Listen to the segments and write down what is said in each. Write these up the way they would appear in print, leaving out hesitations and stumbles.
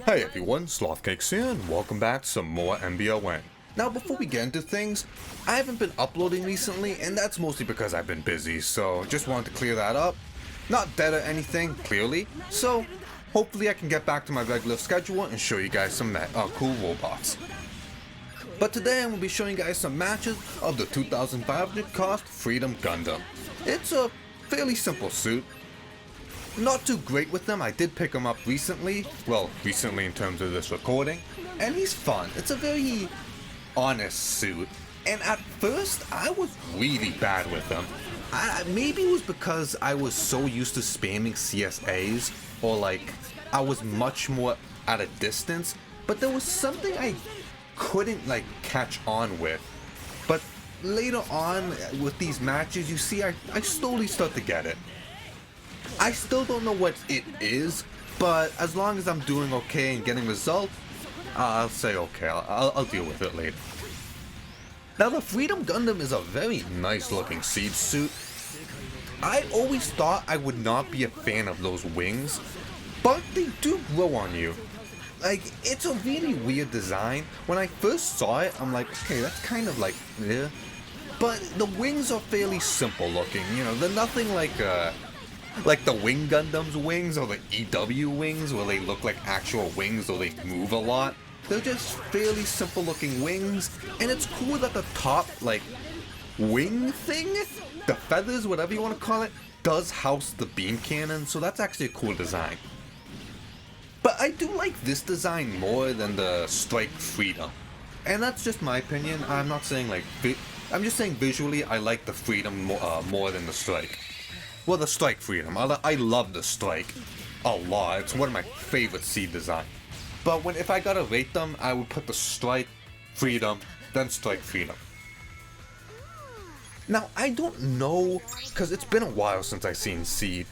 Hey everyone, Slothcakes here, and welcome back to some more MBON. Now before we get into things, I haven't been uploading recently, and that's mostly because I've been busy, so just wanted to clear that up. Not dead or anything, clearly, so hopefully I can get back to my regular schedule and show you guys some cool robots. But today I'm going to be showing you guys some matches of the 2,500 cost Freedom Gundam. It's a fairly simple suit. Not too great with them. I did pick him up recently. Well, recently in terms of this recording. And he's fun. It's a very honest suit. And at first, I was really bad with him. Maybe it was because I was so used to spamming CSAs. Or like, I was much more at a distance. But there was something I couldn't like catch on with. But later on with these matches, you see I slowly start to get it. I still don't know what it is, but as long as I'm doing okay and getting results, I'll say okay, I'll deal with it later. Now the Freedom Gundam is a very nice looking siege suit. I always thought I would not be a fan of those wings, but they do grow on you. Like, it's a really weird design. When I first saw it, I'm like, okay, that's kind of like, yeah. But the wings are fairly simple looking, you know, they're nothing like the Wing Gundam's wings or the EW wings where they look like actual wings or they move a lot. They're just fairly simple looking wings, and it's cool that the top, like, wing thing, the feathers, whatever you want to call it, does house the beam cannon, so that's actually a cool design. But I do like this design more than the Strike Freedom. And that's just my opinion. I'm not saying like, I'm just saying visually I like the Freedom more than the Strike. Well, the Strike Freedom. I love the Strike a lot. It's one of my favorite seed designs. But if I gotta rate them, I would put the Strike Freedom, then Strike Freedom. Now, I don't know, because it's been a while since I've seen Seed.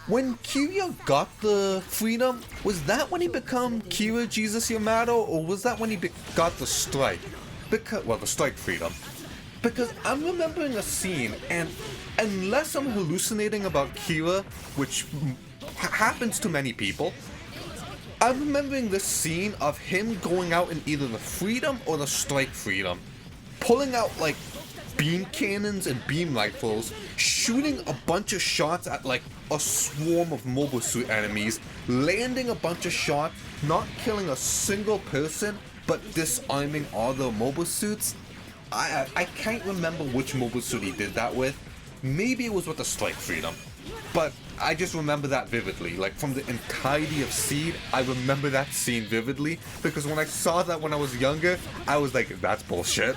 When Kira got the Freedom, was that when he became Kira Jesus Yamato, or was that when he got the Strike? Well, the Strike Freedom. Because I'm remembering a scene, and unless I'm hallucinating about Kira, which happens to many people, I'm remembering this scene of him going out in either the Freedom or the Strike Freedom, pulling out like beam cannons and beam rifles, shooting a bunch of shots at like a swarm of mobile suit enemies, landing a bunch of shots, not killing a single person, but disarming all the mobile suits. I can't remember which mobile suit he did that with. Maybe it was with the Strike Freedom. But I just remember that vividly. Like from the entirety of Seed, I remember that scene vividly. Because when I saw that when I was younger, I was like, that's bullshit.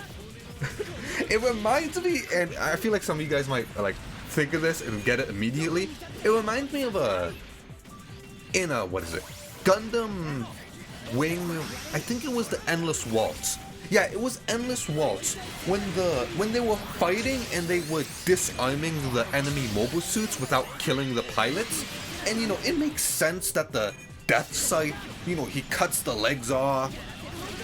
It reminds me, and I feel like some of you guys might like think of this and get it immediately. It reminds me of what is it? Gundam Wing, I think it was the Endless Waltz. Yeah, it was Endless Waltz when they were fighting and they were disarming the enemy mobile suits without killing the pilots. And you know, it makes sense that the Death Sight, you know, he cuts the legs off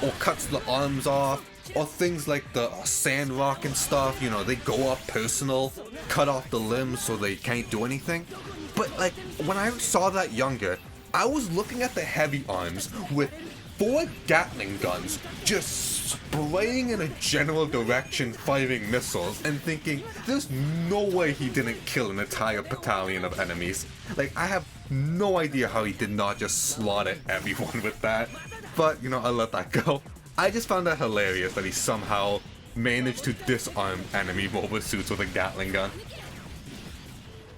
or cuts the arms off, or things like the Sand Rock and stuff, you know, they go up personal, cut off the limbs so they can't do anything. But like, when I saw that younger, I was looking at the heavy arms with 4 Gatling guns just spraying in a general direction firing missiles and thinking, there's no way he didn't kill an entire battalion of enemies. Like, I have no idea how he did not just slaughter everyone with that. But, you know, I'll let that go. I just found that hilarious that he somehow managed to disarm enemy mobile suits with a Gatling gun.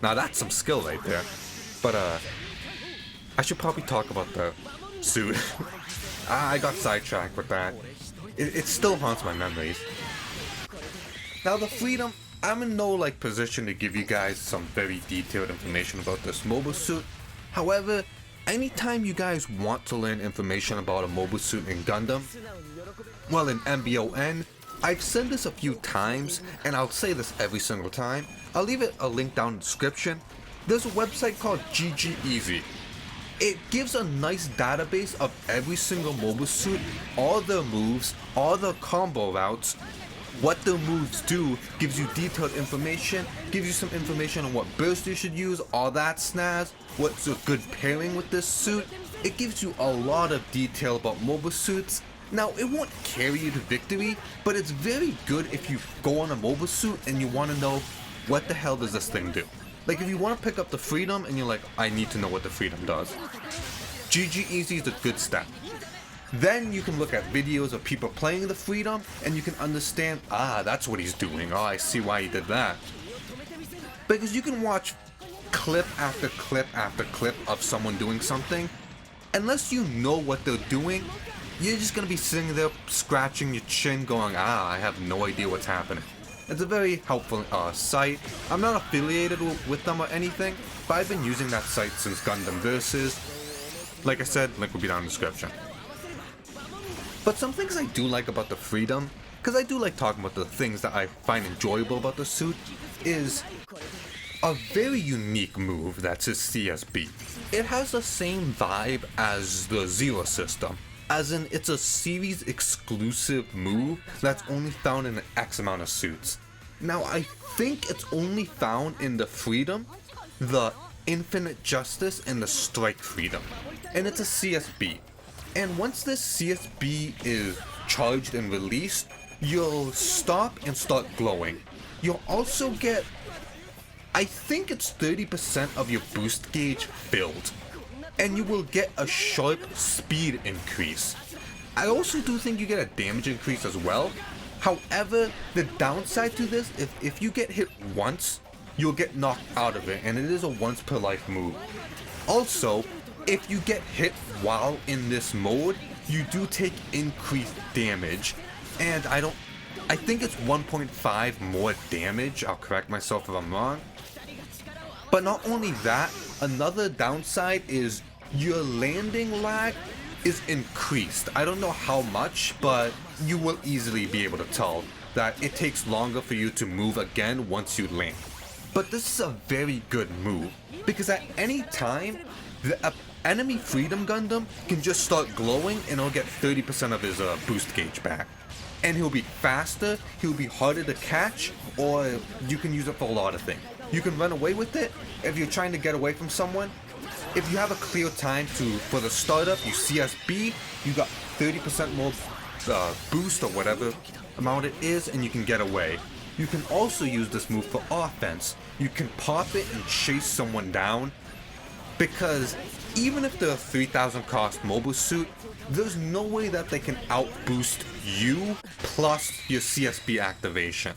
Now that's some skill right there. But I should probably talk about the suit. I got sidetracked with that. It still haunts my memories. Now the Freedom, I'm in no like position to give you guys some very detailed information about this mobile suit. However, anytime you guys want to learn information about a mobile suit in Gundam, well, in MBON, I've said this a few times, and I'll say this every single time. I'll leave a link down in the description. There's a website called GG Easy. It gives a nice database of every single mobile suit, all their moves, all their combo routes, what the moves do, gives you detailed information, gives you some information on what burst you should use, all that snaz, what's a good pairing with this suit. It gives you a lot of detail about mobile suits. Now, it won't carry you to victory, but it's very good if you go on a mobile suit and you want to know what the hell does this thing do. Like if you want to pick up the Freedom and you're like, I need to know what the Freedom does. GG Easy is a good step. Then you can look at videos of people playing the Freedom and you can understand, that's what he's doing. Oh, I see why he did that. Because you can watch clip after clip after clip of someone doing something. Unless you know what they're doing, you're just going to be sitting there scratching your chin going, I have no idea what's happening. It's a very helpful site. I'm not affiliated with them or anything, but I've been using that site since Gundam Versus. Like I said, link will be down in the description. But some things I do like about the Freedom, because I do like talking about the things that I find enjoyable about the suit, is a very unique move that's his CSB. It has the same vibe as the Zero system, as in it's a series exclusive move that's only found in an X amount of suits. Now I think it's only found in the Freedom, the Infinite Justice, and the Strike Freedom. And it's a CSB. And once this CSB is charged and released, you'll stop and start glowing. You'll also get, I think it's 30% of your boost gauge filled. And you will get a sharp speed increase. I also do think you get a damage increase as well. However, the downside to this, if you get hit once, you'll get knocked out of it, and it is a once per life move. Also, if you get hit while in this mode, you do take increased damage, and I think it's 1.5 more damage. I'll correct myself if I'm wrong. But not only that, another downside is your landing lag is increased. I don't know how much, but you will easily be able to tell that it takes longer for you to move again once you land. But this is a very good move, because at any time, the enemy Freedom Gundam can just start glowing and he'll get 30% of his boost gauge back. And he'll be faster, he'll be harder to catch, or you can use it for a lot of things. You can run away with it if you're trying to get away from someone. If you have a clear time for the startup, you CSB, you got 30% more boost or whatever amount it is, and you can get away. You can also use this move for offense. You can pop it and chase someone down, because even if they're a 3,000 cost mobile suit, there's no way that they can outboost you plus your CSB activation.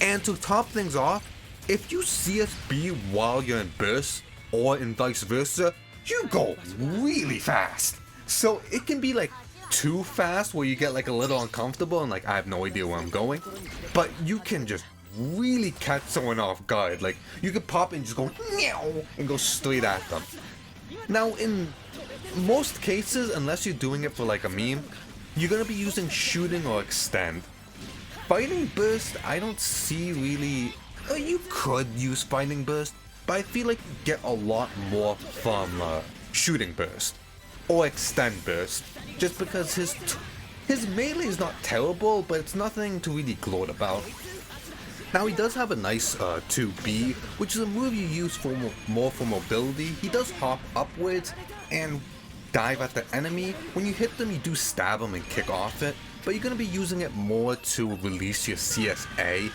And to top things off, if you CSB while you're in burst, or in vice versa, you go really fast. So it can be like too fast where you get like a little uncomfortable and like I have no idea where I'm going. But you can just really catch someone off guard. Like you can pop and just go meow and go straight at them. Now in most cases, unless you're doing it for like a meme, you're gonna be using shooting or extend. Fighting burst, I don't see really. You could use fighting burst, but I feel like you get a lot more from shooting burst or extend burst, just because his melee is not terrible, but it's nothing to really gloat about. Now he does have a nice 2B, which is a move you use for more for mobility. He does hop upwards and dive at the enemy. When you hit them, you do stab them and kick off it, but you're going to be using it more to release your CSA,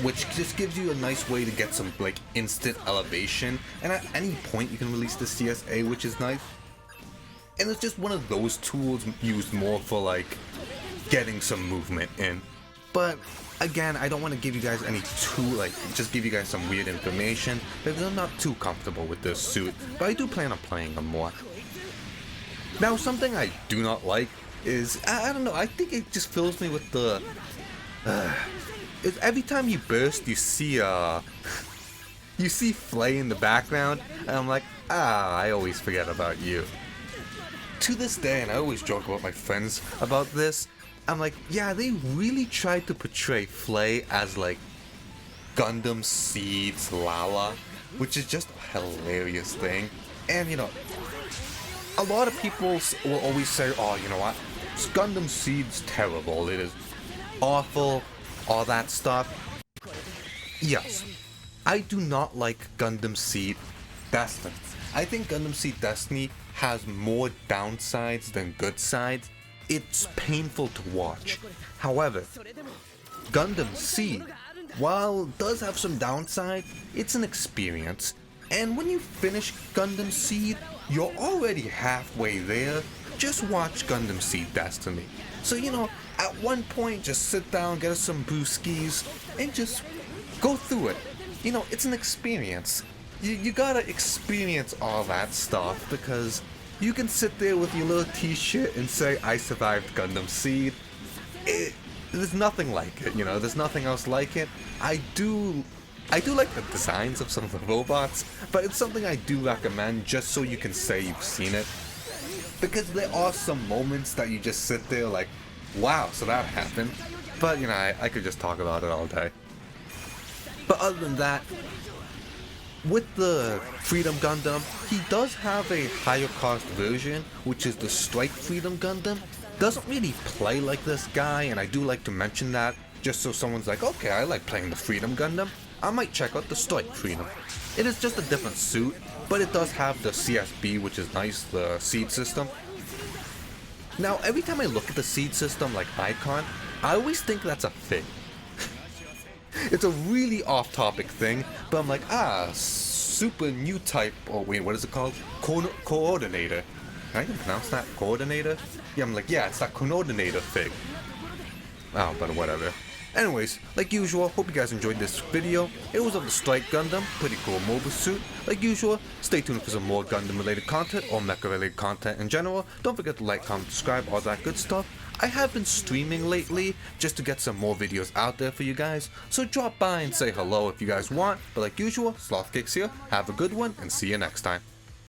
which just gives you a nice way to get some like instant elevation, and at any point you can release the CSA, which is nice. And it's just one of those tools used more for like getting some movement in. But again, I don't want to give you guys any just give you guys some weird information, because I'm not too comfortable with this suit, but I do plan on playing them more. Now something I do not like is, I don't know, I think it just fills me with the every time you burst, you see Flay in the background, and I'm like, I always forget about you. To this day, and I always joke about my friends about this, I'm like, yeah, they really tried to portray Flay as like Gundam Seeds Lala, which is just a hilarious thing. And you know, a lot of people will always say, oh, you know what, Gundam Seed's terrible, it is. awful, all that stuff. Yes, I do not like Gundam Seed Destiny. I think Gundam Seed Destiny has more downsides than good sides. It's painful to watch. However, Gundam Seed, while it does have some downside, it's an experience. And when you finish Gundam Seed, you're already halfway there. Just watch Gundam Seed Destiny. So, you know, at one point, just sit down, get us some brewskis, and just go through it. You know, it's an experience. You gotta experience all that stuff, because you can sit there with your little t-shirt and say, I survived Gundam Seed. There's nothing like it, you know, there's nothing else like it. I do like the designs of some of the robots, but it's something I do recommend just so you can say you've seen it. Because there are some moments that you just sit there like, wow, so that happened. But, you know, I could just talk about it all day. But other than that, with the Freedom Gundam, he does have a higher cost version, which is the Strike Freedom Gundam. Doesn't really play like this guy, and I do like to mention that, just so someone's like, okay, I like playing the Freedom Gundam, I might check out the Strike Freedom. It is just a different suit, but it does have the CSB, which is nice, the seed system. Now, every time I look at the seed system like icon, I always think that's a thing. It's a really off-topic thing, but I'm like, super new type, oh wait, what is it called? Coordinator. Can I even pronounce that? Coordinator? Yeah, I'm like, yeah, it's that coordinator thing. Oh, but whatever. Anyways, like usual, hope you guys enjoyed this video. It was of the Strike Gundam, pretty cool mobile suit. Like usual, stay tuned for some more Gundam related content or mecha related content in general. Don't forget to like, comment, subscribe, all that good stuff. I have been streaming lately just to get some more videos out there for you guys, so drop by and say hello if you guys want. But like usual, Sloth Cakes here, have a good one and see you next time.